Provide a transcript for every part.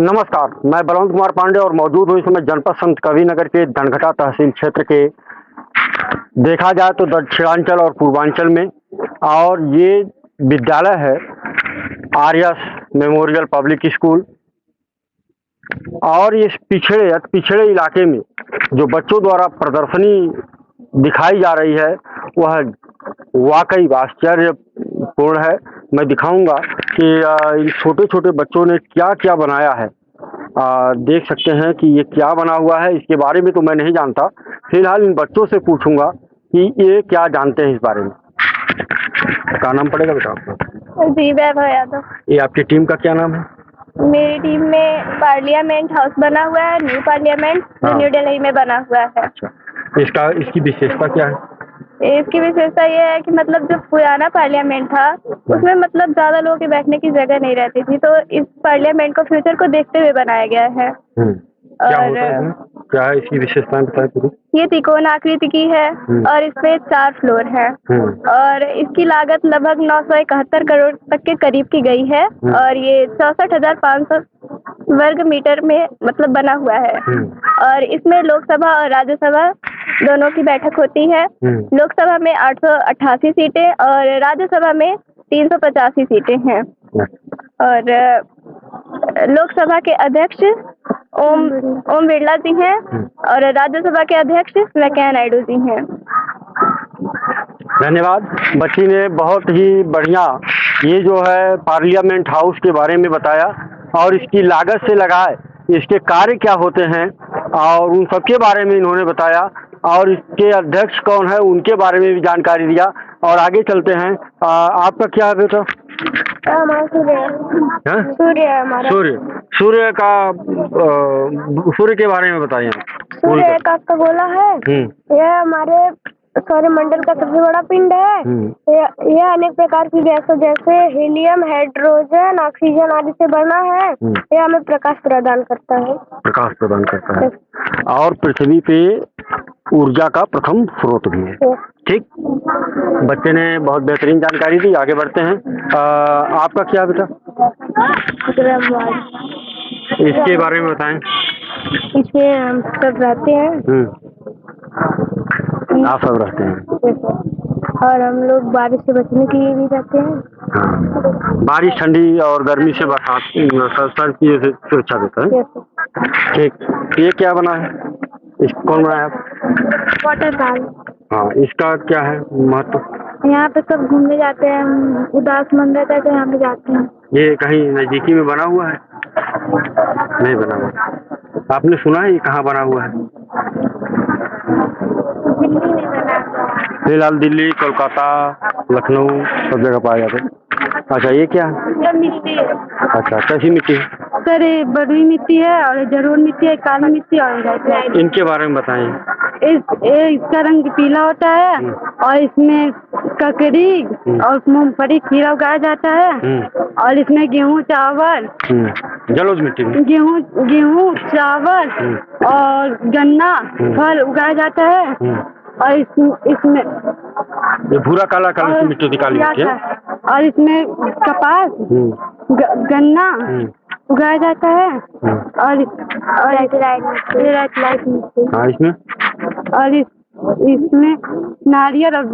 नमस्कार, मैं बलवंत कुमार पांडे और मौजूद हूँ इस समय जनपद संत कबीरनगर के धनघटा तहसील क्षेत्र के। देखा जाए तो दक्षिणांचल और पूर्वांचल में, और ये विद्यालय है आर्यस मेमोरियल पब्लिक स्कूल। और इस पिछड़े इलाके में जो बच्चों द्वारा प्रदर्शनी दिखाई जा रही है वह वाकई आश्चर्यपूर्ण है। मैं दिखाऊंगा कि इन छोटे छोटे बच्चों ने क्या क्या बनाया है। देख सकते हैं कि ये क्या बना हुआ है, इसके बारे में तो मैं नहीं जानता। फिलहाल इन बच्चों से पूछूंगा कि ये क्या जानते हैं इस बारे में। क्या नाम पड़ेगा बेटा आपका? जी, वैभव यादव। ये आपकी टीम का क्या नाम है? मेरी टीम में पार्लियामेंट हाउस बना हुआ है, न्यू पार्लियामेंट जो न्यू दिल्ली में बना हुआ है। अच्छा, इसकी विशेषता क्या है? इसकी विशेषता ये है कि मतलब जो पुराना पार्लियामेंट था उसमें मतलब ज्यादा लोगों के बैठने की जगह नहीं रहती थी, तो इस पार्लियामेंट को फ्यूचर को देखते हुए बनाया गया है। क्या होता है, क्या है इसकी विशेषताएं बताएं पूरी। ये त्रिकोण आकृति की है और इसमें 4 फ्लोर है और इसकी लागत लगभग 971 करोड़ तक के करीब की गई है और ये 64,500 वर्ग मीटर में मतलब बना हुआ है। और इसमें लोकसभा और राज्यसभा दोनों की बैठक होती है। लोकसभा में 888 सीटें और राज्यसभा में 385 सीटें हैं। और लोकसभा के अध्यक्ष ओम बिरला जी हैं और राज्यसभा के अध्यक्ष वेंकैया नायडू जी हैं। धन्यवाद। बच्ची ने बहुत ही बढ़िया ये जो है पार्लियामेंट हाउस के बारे में बताया और इसकी लागत से लगाए इसके कार्य क्या होते हैं और उन सब के बारे में इन्होंने बताया और इसके अध्यक्ष कौन है उनके बारे में भी जानकारी दिया। और आगे चलते हैं। आपका क्या है बेटा? सूर्य के बारे में बताइए। सूर्य का खगोला है। यह हमारे सौरमंडल का सबसे बड़ा पिंड है। यह अनेक प्रकार की गैसों जैसे हीलियम, हाइड्रोजन, ऑक्सीजन आदि से बना है। यह हमें प्रकाश प्रदान करता है। और पृथ्वी पे ऊर्जा का प्रथम स्रोत भी है। ठीक, बच्चे ने बहुत बेहतरीन जानकारी दी। आगे बढ़ते हैं। आपका क्या बेटा? इसके बारे में बताएं। इसमें हम सब रहते हैं। आप सब रहते हैं और हम लोग बारिश से बचने के लिए भी रहते हैं। बारिश, ठंडी और गर्मी से बरसात सब चीज़ों से सुरक्षा देता है। ठीक, ये क्या बना है? कौन बनाया? Water fall. हाँ, इसका क्या है महत्व? यहाँ पे सब घूमने जाते हैं, उदास मन रहता है तो यहाँ पे जाते हैं। ये कहीं नजदीकी में बना हुआ है? नहीं बना हुआ। आपने सुना है ये कहाँ बना हुआ है? दिल्ली में बना हुआ है। फिलहाल दिल्ली, कोलकाता, लखनऊ सब जगह पाया जाता है। अच्छा, ये क्या है? मिट्टी है। अच्छा, कैसी मिट्टी है? सर ये बलुई मिट्टी है और जरूर मिट्टी है, काली मिट्टी और इनके बारे में बताएं। इसका रंग पीला होता है और इसमें ककड़ी और मूंगफली खीरा उगाया जाता है और इसमें गेहूँ, चावल, जलोढ़ मिट्टी में गेहूँ, चावल और गन्ना फल उगाया जाता है। और इसमें ये भूरा काला सी मिट्टी निकाली होती है और इसमें कपास, गन्ना उगाया जाता है और लाइट मिट्टी। हाँ, इसमें और इसमें नारियल और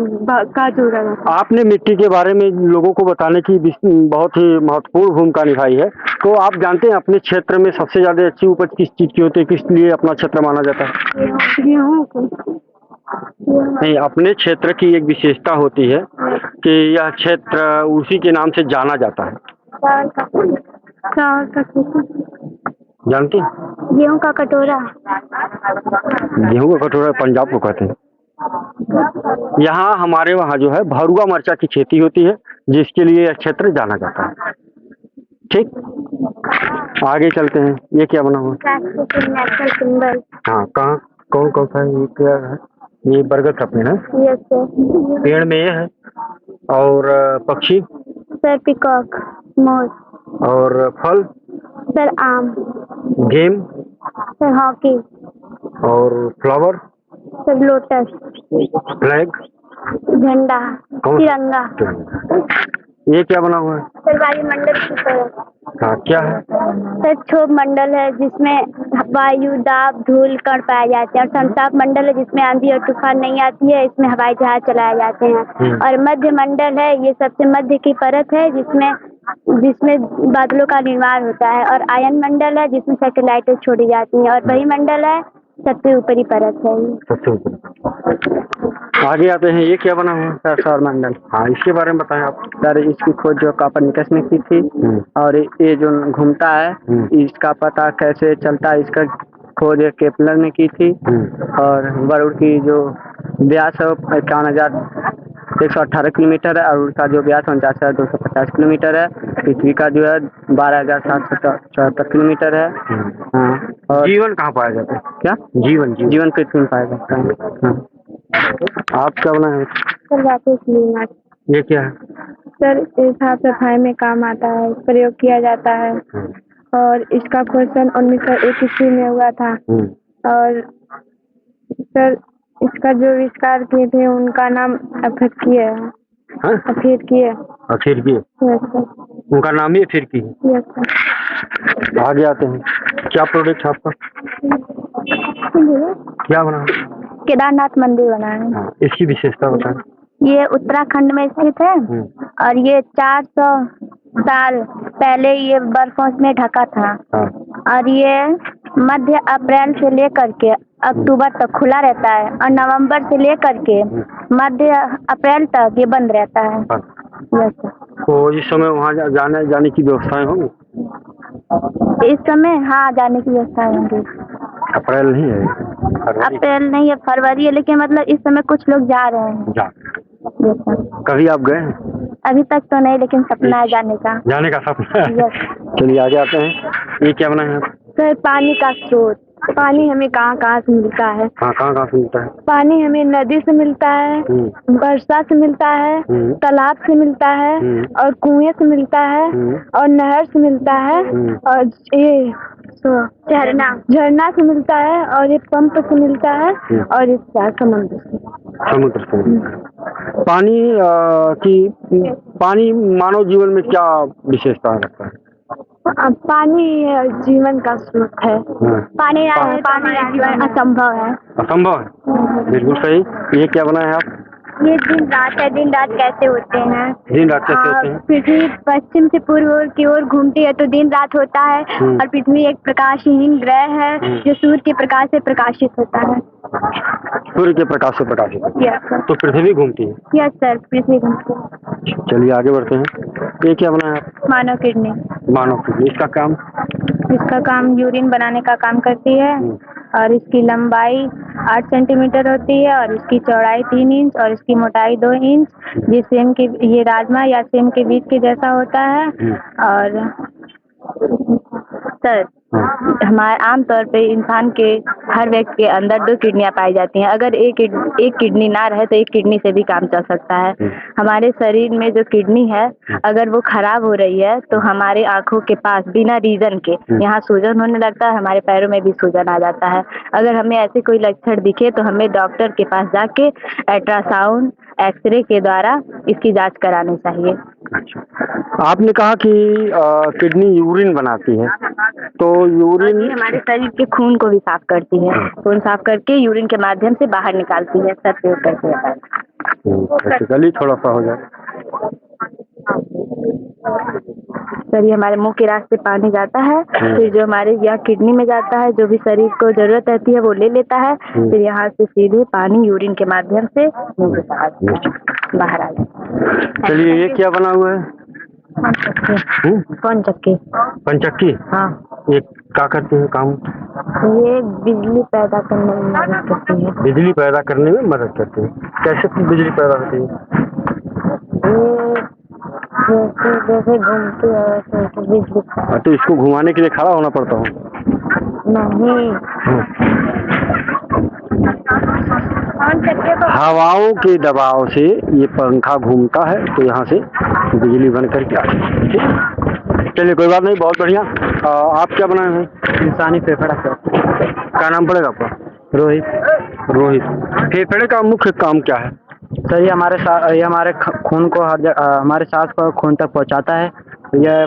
काजू उगाया। आपने मिट्टी के बारे में लोगों को बताने की बहुत ही महत्वपूर्ण भूमिका निभाई है। तो आप जानते हैं अपने क्षेत्र में सबसे ज्यादा अच्छी उपज किस चीज की होती है, किस लिए अपना क्षेत्र माना जाता है? गेहूँ को। नहीं, अपने क्षेत्र की एक विशेषता होती है कि यह क्षेत्र उसी के नाम से जाना जाता है। चावल का जानते हैं? गेहूँ का कटोरा। गेहूँ का कटोरा पंजाब को कहते हैं। यहाँ हमारे वहाँ जो है भरुआ मरचा की खेती होती है जिसके लिए यह क्षेत्र जाना जाता है। ठीक, आगे चलते हैं। ये क्या बना हुआ? National symbol. हाँ, कहाँ कौन सा है? ये क्या है? ये बरगद का पेड़ है। पेड़ में ये है। और पक्षी? सर पिकॉक, मोर। और फल? सर आम। गेम? Sir hockey. और फ्लावर? Sir lotus. फ्लैग? झंडा, तिरंगा। ये क्या बना हुआ है? सर वायुमंडल की तरह। हाँ, क्या है? सर क्षोभ मंडल है जिसमें वायु, दाब, धूल, कण पाए जाते हैं। और संताप मंडल है जिसमें आंधी और तूफान नहीं आती है, इसमें हवाई जहाज चलाए जाते हैं। और मध्य मंडल है, ये सबसे मध्य की परत है जिसमें जिसमें बादलों का निर्माण होता है। और आयन मंडल है जिसमें सैटेलाइटें छोड़ी जाती हैं। और वहीमंडल है, सबसे ऊपरी परत है ये। सबसे ऊपर। आगे आते हैं, ये क्या बना हुआ है? सौर मंडल। हाँ, इसके बारे में बताएं आप। सर इसकी खोज जो कोपरनिकस ने की थी, और ये जो घूमता है इसका पता कैसे चलता है, इसका खोज केपलर ने की थी। और वरुण की जो व्यास है 51,118 किलोमीटर है, और उसका जो व्यास 49,250 किलोमीटर है। पृथ्वी का जो है 12,774 किलोमीटर है। हाँ, और जीवन कहाँ पाया जाता है? क्या जीवन पृथ्वी में पाया जाता है। हाँ। आप क्या बना है? सर राकेश मीना। ये क्या है? सर ये साफ सफाई में काम आता है, प्रयोग किया जाता है। और इसका खोज सन 1901 ईस्वी में हुआ था। और सर इसका जो आविष्कार किए थे उनका नाम अफीरकी है। हाँ? अफीरकी है। अफीरकी? Yes sir. उनका नाम ही अफीरकी है। Yes sir. आगे आते हैं, क्या प्रोडक्ट है आपका? क्या बना? केदारनाथ मंदिर बना है। हाँ, इसकी विशेषता बताएं। ये उत्तराखंड में स्थित है। और ये 400 साल पहले ये बर्फों में ढका था। हाँ। और ये मध्य अप्रैल से लेकर के अक्टूबर तक खुला रहता है। और नवंबर से लेकर के मध्य अप्रैल तक ये बंद रहता है। Yes sir. तो इस समय वहाँ जाने की व्यवस्थाएं होंगी? इस समय हाँ जाने की व्यवस्था होंगी। अप्रैल नहीं है, फरवरी? अप्रैल नहीं है, फरवरी है, लेकिन मतलब इस समय कुछ लोग जा रहे हैं। Yes sir. कभी आप गए हैं? अभी तक तो नहीं, लेकिन सपना है जाने का। जाने का सपना है? यस। चलिए आगे आते हैं, ये क्या बना है आप? सर पानी का स्रोत। पानी हमें कहाँ कहाँ से मिलता है? हाँ, कहाँ से मिलता है? पानी हमें नदी से मिलता है, वर्षा से मिलता है, तालाब से मिलता है, और कुएं से मिलता है, और नहर से मिलता है, और ये झरना से मिलता है, और ये पंप से मिलता है, और इस समुद्र से। पानी मानव जीवन में क्या विशेषता रखता है? पानी जीवन का स्रोत है। पानी जीवन असंभव है। असंभव है, बिल्कुल सही। ये क्या बना है आप? ये दिन रात है। दिन रात कैसे होते हैं? दिन रात कैसे होते हैं? पृथ्वी पश्चिम से पूर्व की ओर घूमती है तो दिन रात होता है। और पृथ्वी एक प्रकाशहीन ग्रह है जो सूर्य के प्रकाश से प्रकाशित होता है। सूर्य के प्रकाश से प्रकाशित? Yes sir. तो पृथ्वी घूमती है? यस सर, पृथ्वी घूमती है। चलिए आगे बढ़ते हैं, ये क्या बना है? मानव किडनी। मानव किडनी, इसका काम यूरिन बनाने का काम करती है। और इसकी लंबाई 8 सेंटीमीटर होती है, और इसकी चौड़ाई 3 इंच, और इसकी मोटाई 2 इंच, जिस सेम के ये राजमा या सेम के बीज के जैसा होता है। और सर हमारे आमतौर पे इंसान के हर व्यक्ति के अंदर 2 किडनियां पाई जाती हैं। अगर एक किडनी ना रहे तो एक किडनी से भी काम चल सकता है। हमारे शरीर में जो किडनी है अगर वो खराब हो रही है तो हमारे आंखों के पास बिना रीजन के यहाँ सूजन होने लगता है, हमारे पैरों में भी सूजन आ जाता है। अगर हमें ऐसे कोई लक्षण दिखे तो हमें डॉक्टर के पास जाके अल्ट्रासाउंड, एक्सरे के द्वारा इसकी जांच करानी चाहिए। आपने कहा कि किडनी यूरिन बनाती है, तो यूरिन हमारे शरीर के खून को भी साफ करती है। खून साफ करके यूरिन के माध्यम से बाहर निकालती है। सर प्रयोग करके प्रैक्टिकली थोड़ा सा हो जाए। सर ये हमारे मुंह के रास्ते पानी जाता है, फिर जो हमारे यहाँ किडनी में जाता है, जो भी शरीर को जरूरत रहती है वो ले लेता है, फिर यहाँ से सीधे पानी यूरिन के माध्यम से मुंह के बाहर आ जाता है। चलिए ये क्या बना हुआ है? पंचक्की। हाँ। ये क्या करते हैं काम? ये बिजली पैदा करने में मदद करती है। बिजली पैदा करने में मदद करती है? कैसे बिजली पैदा होती है? जैसे घूमती है वैसे बिजली। तो इसको घुमाने के लिए खड़ा होना पड़ता हो? नहीं। हवाओं के दबाव से ये पंखा घूमता है तो यहाँ से बिजली बन करके आ जाती है। चलिए कोई बात नहीं, बहुत बढ़िया। आप क्या बनाए हैं? इंसानी फेफड़ा सर। क्या नाम पड़ेगा आपका? रोहित। फेफड़े का मुख्य काम क्या है? सर ये हमारे खून को हमारे सांस को खून तक पहुंचाता है। यह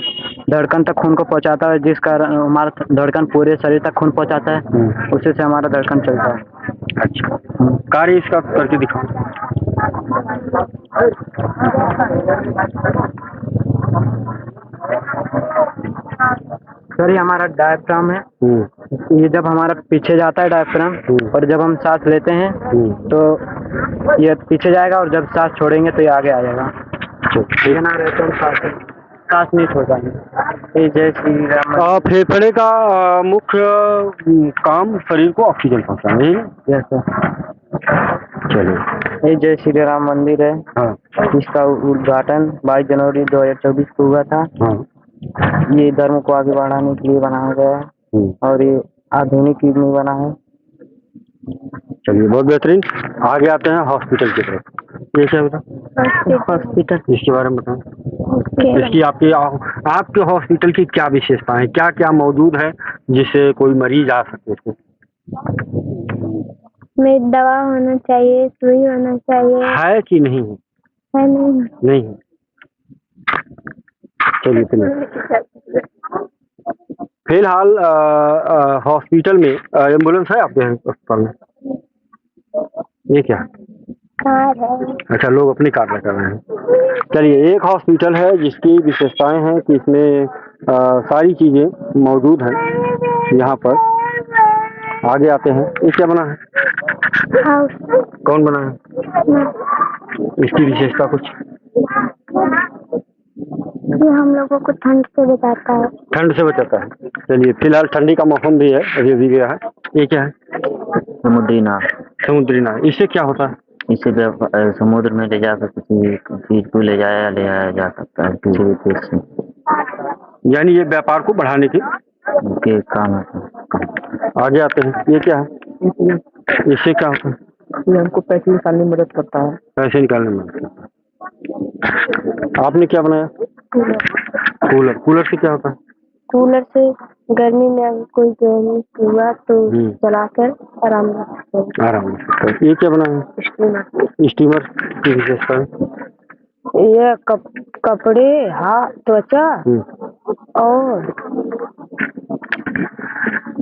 धड़कन तक खून को पहुंचाता है, जिस कारण हमारा धड़कन पूरे शरीर तक खून पहुंचाता है, उसी से हमारा धड़कन चलता है। अच्छा, कार्य इसका करके दिखाओ। सर ये हमारा डायफ्राम है। ये जब हमारा पीछे जाता है डायफ्राम, और जब हम सांस लेते हैं तो ये पीछे जाएगा, और जब सांस छोड़ेंगे तो ये आगे आ जाएगा। ठीक है ना, रहते हम सांस नहीं छोड़ पाएंगे। ये जय श्री राम। फेफड़े का मुख्य काम शरीर को ऑक्सीजन पहुंचाना है। Yes sir. चलिए, ये जय श्री राम मंदिर है। हाँ इसका उद्घाटन 22 जनवरी 2024 को हुआ था। हाँ। ये धर्म को आगे बढ़ाने के लिए बनाया गया है, और ये आधुनिक युग में बना है। चलिए, बहुत बेहतरीन। आगे आते हैं हॉस्पिटल की तरफ। ये क्या होता है हॉस्पिटल? इसके बारे में बताएं। इसकी आपके हॉस्पिटल की क्या विशेषताएं, क्या क्या मौजूद है जिससे कोई मरीज आ सके इसको? में दवा होना चाहिए, सुई होना चाहिए। है कि नहीं है? है नहीं? नहीं है। चलिए चलिए, फिलहाल हॉस्पिटल में एम्बुलेंस है आपके अस्पताल में? ये क्या? कार है। अच्छा, लोग अपनी कार लेकर रहे हैं। चलिए, एक हॉस्पिटल है जिसकी विशेषताएं हैं कि इसमें सारी चीजें मौजूद हैं। यहाँ पर आगे आते हैं। ये क्या बना है? हाउस। कौन बना है? इसकी विशेषता कुछ? ये हम लोगों को ठंड से बचाता है। ठंड से बचाता है। चलिए, फिलहाल ठंडी का मौसम भी है, अभी भी गया है। ये क्या है? समुद्री नाव। समुद्री नाव। इससे क्या होता है? इससे समुद्र में ले जाकर किसी चीज को ले आया जा सकता है, किसी भी देश से। यानी ये व्यापार को बढ़ाने के काम है। आगे आते हैं। ये क्या है? इससे क्या होता है? ये हमको पैसे निकालने में मदद करता है। पैसे निकालने में मदद करता है। आपने क्या बनाया? कूलर। कूलर से क्या होता है? कूलर से गर्मी में अगर कोई गर्मी हुआ तो चलाकर आराम आराम। ये क्या बना है? स्टीमर। स्टीमर की विशेषता है? ये कपड़े, हाथ, त्वचा और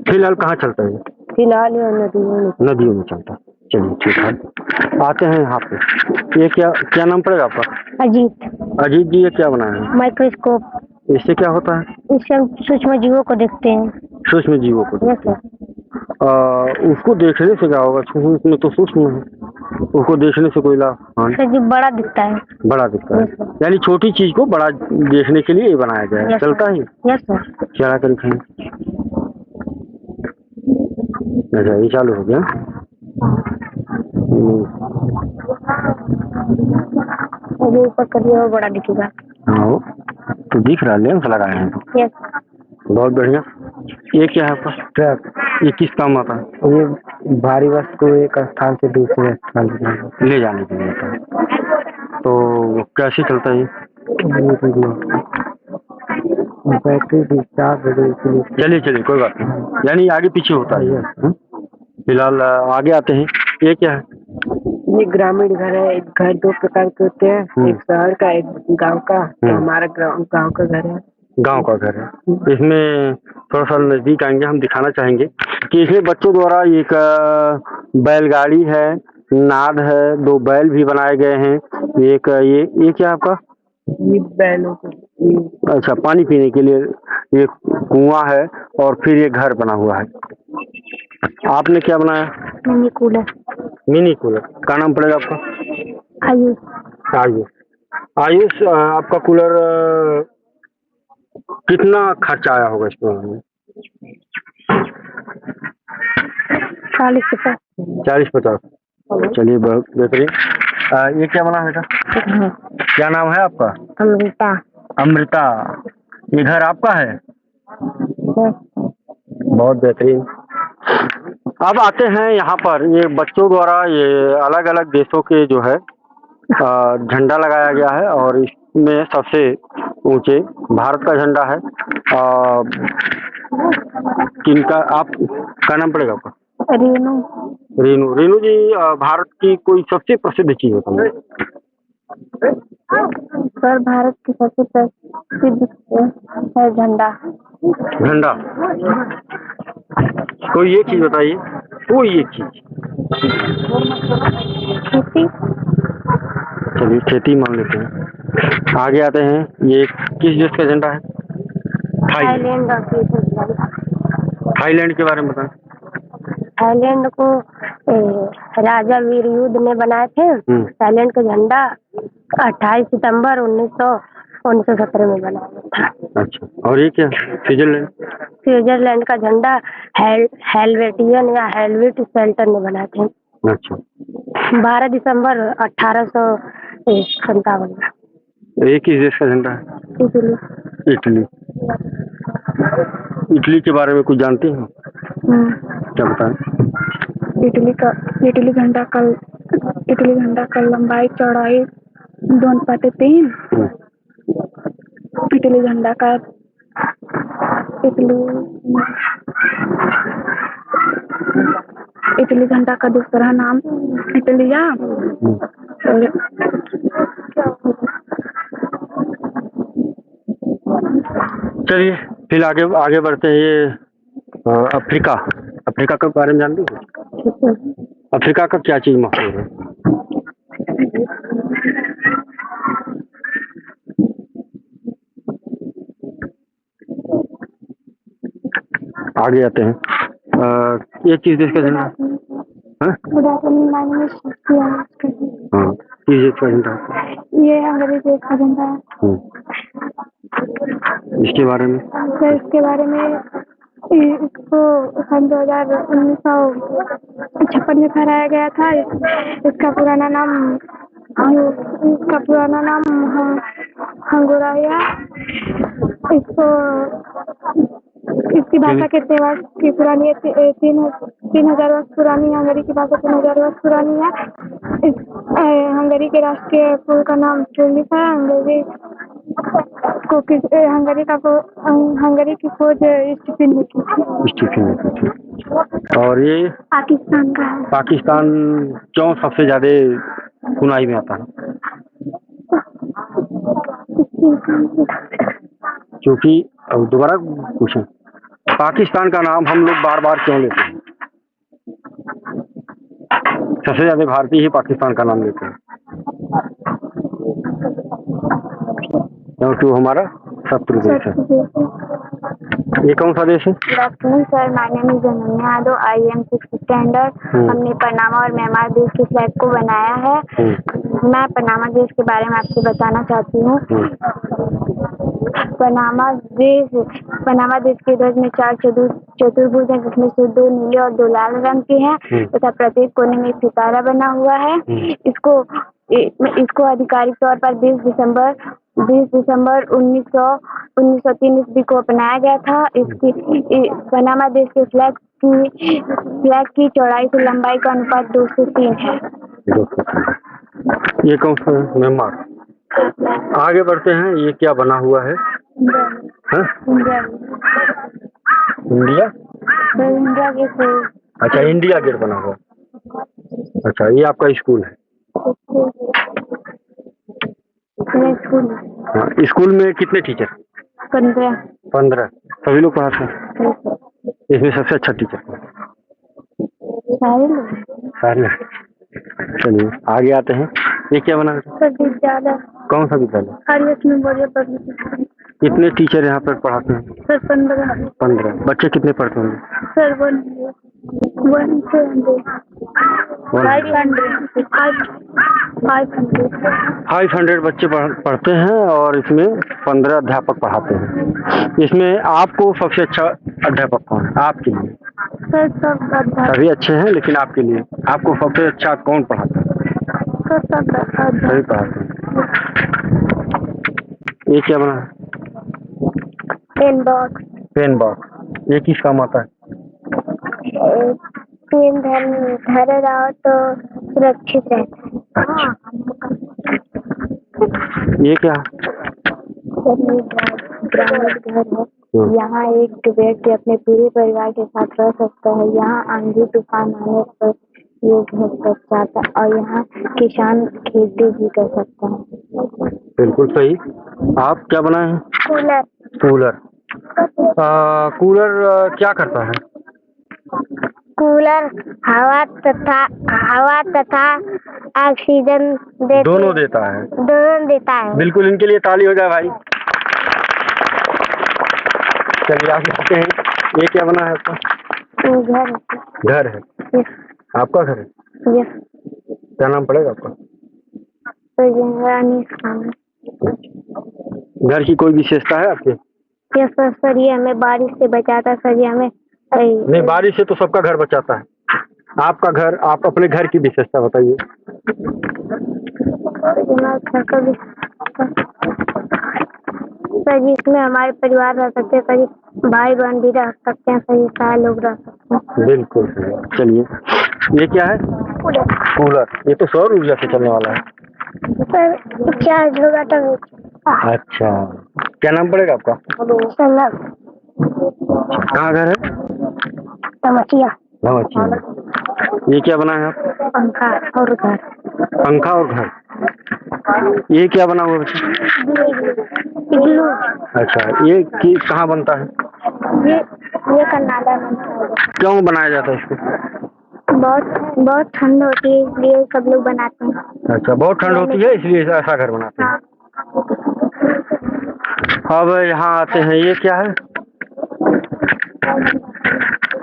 फिलहाल कहाँ चलता है? फिलहाल नदियों में चलता है। चलिए, ठीक है। आते हैं यहाँ पे। ये क्या नाम पड़ेगा आपका? अजीत। अजीत जी, ये क्या बनाया है? माइक्रोस्कोप। इससे क्या होता है? इससे हम सूक्ष्म जीवों को देखते हैं। सूक्ष्म जीवों को देखते हैं। उसको देखने से क्या होगा? उसमें तो सूक्ष्म है, उसको देखने से कोई लाभ? जो बड़ा दिखता है। बड़ा दिखता है, यानी छोटी चीज को बड़ा देखने के लिए ये बनाया गया है। चलता है? Yes sir. चला कर दिखाएं। अच्छा, ये चालू हो गया। ऊपर करिए और बड़ा दिखेगा। हाँ, तो दिख रहा है, लेंस लगाए हैं तो। यस। बहुत बढ़िया। ये क्या है आपका? ट्रक। ये किस काम आता है? ये भारी वस्तु को एक स्थान से दूसरे स्थान ले जाने के लिए आता है। तो कैसे चलता है ये? बैटरी डिस्चार्ज हो गई। चलिए चलिए, कोई बात नहीं, यानी आगे पीछे होता है। फिलहाल आगे आते हैं। ये क्या है? ये ग्रामीण घर है। एक घर दो प्रकार के होते हैं, एक शहर का, एक गांव का। तो हमारा गांव का घर है। गांव का घर है। इसमें थोड़ा सा नजदीक आएंगे, हम दिखाना चाहेंगे कि इसमें बच्चों द्वारा एक बैलगाड़ी है, नाद है, 2 बैल भी बनाए गए हैं। एक ये क्या आपका? ये बैलों को, अच्छा, पानी पीने के लिए ये कुआं है, और फिर ये घर बना हुआ है। आपने क्या बनाया? Mini cooler. Mini cooler. क्या नाम पड़ेगा आपका? आयुष। आयुष। आयुष, आपका कूलर कितना खर्चा आया होगा इसमें? 40-50। 40-50। चलिए, बहुत बेहतरीन। ये क्या बना बेटा? क्या नाम है आपका? अमृता। अमृता। ये घर आपका है? बहुत बेहतरीन। अब आते हैं यहाँ पर। ये बच्चों द्वारा ये अलग अलग देशों के जो है झंडा लगाया गया है, और इसमें सबसे ऊंचे भारत का झंडा है। किनका का नाम पड़ेगा आपका? रेनू। रेनू। रेनू जी, भारत की कोई सबसे प्रसिद्ध चीज बताइए। सर भारत की सबसे प्रसिद्ध है झंडा। झंडा। कोई एक चीज बताइए, कोई एक चीज। खेती। चलिए खेती मान लेते हैं। आगे आते हैं, ये किस देश का झंडा है? थाईलैंड। थाईलैंड के बारे में बताएं। थाईलैंड को राजा वीरयुद्ध ने बनाए थे। थाईलैंड का झंडा 28 सितंबर 1917 में बनाया गया था। अच्छा, और ये क्या? स्विट्जरलैंड। स्विट्जरलैंड का झंडा हेलवेटियन या हेलवेट शेल्टर ने बनाए थे। अच्छा, 12 दिसंबर 1857 में। ये किस देश का झंडा है? इटली। इटली। इटली के बारे में कुछ जानते हैं? क्या बताएं? इटली झंडा का लंबाई चौड़ाई 2:3। इटली झंडा का इटली झंडा का दूसरा नाम इटलिया। चलिए फिर आगे बढ़ते हैं। ये अफ्रीका के बारे में जानते हैं? अफ्रीका का क्या चीज मशहूर है? आगे आते हैं। ये किस देश का झंडा? हाँ, किस देश का झंडा? ये हंगरी देश का झंडा है। इसके बारे में? सर इसके बारे में इसको सन 1956 में फहराया गया था। इसका पुराना नाम हंगोराया। इसकी भाषा कितने वर्ष की पुरानी है? 3000 वर्ष पुरानी। हंगरी की भाषा 3000 वर्ष पुरानी है। हंगरी के राष्ट्रीय फूल का नाम ट्यूलिप है। हंगरी की खोज स्टीफन ने की थी। और ये पाकिस्तान का है। पाकिस्तान क्यों सबसे ज्यादा सुनाई में आता है? क्योंकि अब दोबारा पूछें, पाकिस्तान का नाम हम लोग बार बार क्यों लेते हैं? सबसे ज्यादा भारतीय ही पाकिस्तान का नाम लेते हैं क्योंकि वो हमारा शत्रु देश है। ये कौन सा देश है? Sir my name is Ananya Yadav. I am 6th standard. हमने पनामा और म्यांमार देश के फ्लैग को बनाया है। मैं पनामा देश के बारे में आपको बताना चाहती हूँ। पनामा देश के ध्वज में 4 चतुर्भुज हैं, जिसमें से 2 नीले और 2 लाल रंग के हैं तथा प्रत्येक कोने में एक सितारा बना हुआ है। इसको आधिकारिक तौर पर 20 दिसंबर 1903 ईस्वी को अपनाया गया था। पनामा देश के फ्लैग की चौड़ाई से लंबाई का अनुपात 2:3 है। ये कौन सा है? म्यांमार। आगे बढ़ते हैं। ये क्या बना हुआ है? India gate. अच्छा, इंडिया गेट बना हुआ। अच्छा, ये आपका स्कूल है? हाँ, स्कूल में कितने टीचर? 15। सभी लोग पढ़ाते हैं? इसमें सबसे अच्छा टीचर? सारे। चलिए आगे आते हैं। ये क्या बना है? विद्यालय। कौन सा विद्यालय? पब्लिक। कितने टीचर यहाँ पर पढ़ाते हैं? सर 15। बच्चे कितने पढ़ते होंगे? सर 500 बच्चे पढ़ते हैं और इसमें 15 अध्यापक पढ़ाते हैं। इसमें आपको सबसे अच्छा अध्यापक कौन है आपके लिए? सर सभी अच्छे हैं, लेकिन आपके लिए आपको सबसे अच्छा कौन पढ़ाता है? सभी पढ़ाते हैं। ये क्या बना है? Pen box. ये किस काम आता है? पेन धरे रहो तो सुरक्षित रहता है। अच्छा, ये क्या? ग्रामीण घर है। यहाँ एक व्यक्ति अपने पूरे परिवार के साथ रह सकता है। यहाँ आंधी तूफान आने पर ये घर बच जाता है और यहाँ किसान खेती भी कर सकता है। बिल्कुल सही। आप क्या बनाए हैं? कूलर। कूलर। कूलर क्या करता है? कूलर हवा तथा ऑक्सीजन दोनों देता है। दोनों देता है। बिल्कुल, इनके लिए ताली हो जाए भाई। चलिए आगे बढ़ते हैं। ये क्या बना है आपका? घर। घर है। यस। आपका घर है? यस। क्या नाम पड़ेगा आपका? रानी खाना। घर की कोई विशेषता है आपके? यस सर, ये हमें बारिश से बचाता सर, ये हमें नहीं, बारिश से तो सबका घर बचाता है। आपका घर, आप अपने घर की विशेषता बताइए। सर इसमें हमारे परिवार रह सकते हैं सर, भाई बहन भी रह सकते हैं सर, सारे लोग रह सकते हैं। बिल्कुल सही। चलिए, ये क्या है? कूलर। ये तो सौर ऊर्जा से चलने वाला है सर। चार्ज होगा तब। अच्छा, क्या नाम पड़ेगा आपका? कहाँ घर है? तमचिया। अच्छा, ये क्या बना है आप? पंखा और घर। पंखा और घर। ये क्या बना हुआ बच्चा? इग्लू। अच्छा, ये कहाँ बनता है? ये कनाडा में। क्यों बनाया जाता है इसको? बहुत ठंड होती है इसलिए सब लोग बनाते हैं। अच्छा, बहुत ठंड होती है इसलिए ऐसा घर बनाते हैं। अब यहाँ आते हैं, ये क्या है?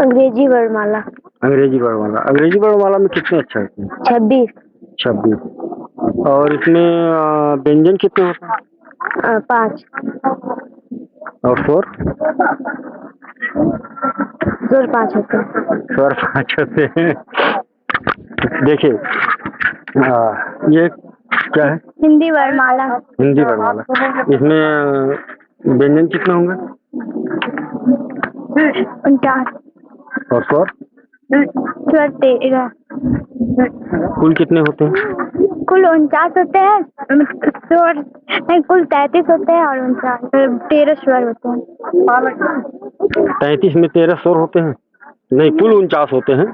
अंग्रेजी वर्णमाला। अंग्रेजी वर्णमाला। अंग्रेजी वर्णमाला में कितने अक्षर होते हैं? 26। 26। और इसमें व्यंजन कितने होते हैं? 5। और स्वर? स्वर 5 होते हैं। स्वर 5 होते हैं। देखिए, ये क्या है? हिंदी वर्णमाला। हिंदी वर्णमाला। इसमें व्यंजन कितने होंगे? 49। और स्वर? स्वर 13। कुल कितने होते हैं? कुल 49 होते हैं। स्वर नहीं, कुल 33 होते हैं और 13 स्वर होते हैं। 33 में 13 स्वर होते हैं? नहीं, कुल 49 होते हैं।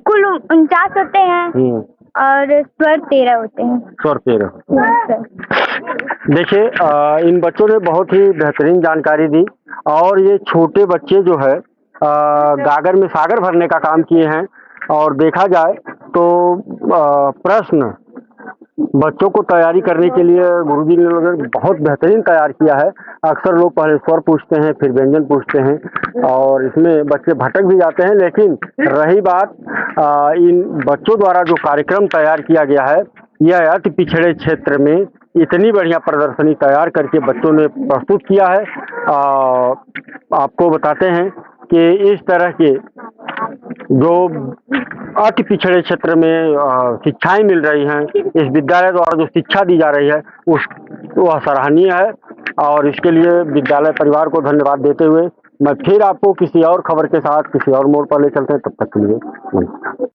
कुल 49 होते हैं और स्वर 13 होते हैं। स्वर 13। देखिए, इन बच्चों ने बहुत ही बेहतरीन जानकारी दी और ये छोटे बच्चे जो है गागर में सागर भरने का काम किए हैं। और देखा जाए तो प्रश्न बच्चों को तैयारी करने के लिए गुरुजी ने बहुत बेहतरीन तैयार किया है। अक्सर लोग पहले स्वर पूछते हैं, फिर व्यंजन पूछते हैं और इसमें बच्चे भटक भी जाते हैं। लेकिन रही बात इन बच्चों द्वारा जो कार्यक्रम तैयार किया गया है, यह अति पिछड़े क्षेत्र में इतनी बढ़िया प्रदर्शनी तैयार करके बच्चों ने प्रस्तुत किया है। आपको बताते हैं कि इस तरह के जो अति पिछड़े क्षेत्र में शिक्षाएं मिल रही हैं, इस विद्यालय द्वारा जो शिक्षा दी जा रही है वह सराहनीय है। और इसके लिए विद्यालय परिवार को धन्यवाद देते हुए मैं फिर आपको किसी और खबर के साथ किसी और मोड़ पर ले चलते हैं। तब तक के लिए नमस्कार।